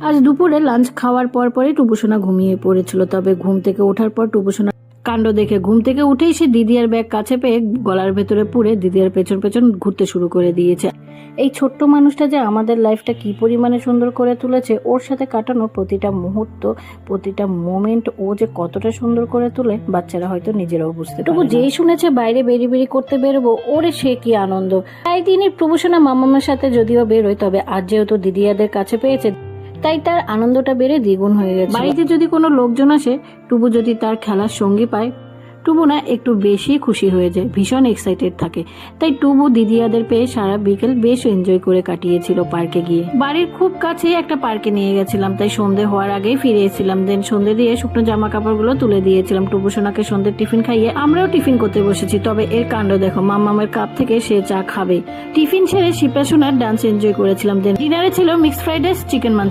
আজ দুপুরে লাঞ্চ খাওয়ার পরই টুপুসোনা ঘুমিয়ে পড়েছিল। তবে ঘুম থেকে ওঠার পর টুপুসোনা কাণ্ড দেখে ঘুম থেকে উঠেই সে দিদিয়ার ব্যাগ কাছে পেয়ে গলার ভেতরে পুরে দিদিয়ার পেছন পেছন ঘুরতে শুরু করে দিয়েছে। এই ছোট্ট মানুষটা যে আমাদের লাইফটা কি পরিমাণে সুন্দর করে তুলেছে, ওর সাথে কাটানো প্রতিটা মুহূর্ত, প্রতিটা মোমেন্ট ও যে কতটা সুন্দর করে তুলে বাচ্চারা হয়তো নিজেরাও বুঝতে পারে। তবু যেই শুনেছে বাইরে বেরি করতে বেরোবো, ওরে সে কি আনন্দ। তাই তিনি টুপুসোনা মামামার সাথে যদিও বেরোয়, তবে আজ যেহেতু দিদিয়াদের কাছে পেয়েছে তাই তার আনন্দটা বেড়ে দ্বিগুণ হয়ে গেছে। বাড়িতে যদি কোনো লোকজন আসে, টুবু যদি তার খেলার সঙ্গী পায়, টুবু না একটু বেশি খুশি হয়ে যায়, ভীষণ এক্সাইটেড থাকে। তাই টুবু দিদিয়াদের পেয়ে সারা বিকেল বেশ এনজয় করে কাটিয়েছিল পার্কে গিয়ে। বাড়ির খুব কাছেই একটা পার্কে নিয়ে গেছিলাম, তাই সন্ধে হওয়ার আগেই ফিরে এসেছিলাম। দেন সন্ধে দিয়ে শুকনো জামা কাপড়গুলো তুলে দিয়েছিলাম। টুবু সোনাকে সন্ধ্যের টিফিন খাইয়ে আমরাও টিফিন করতে বসেছি। তবে এর কাণ্ড দেখো, মামামের কাপ থেকে সে চা খাবে। টিফিন ছেড়ে শিপা সোনার ডান্স এনজয় করেছিলাম। দেন ডিনারে ছিল mixed fried rice, chicken Manchurian.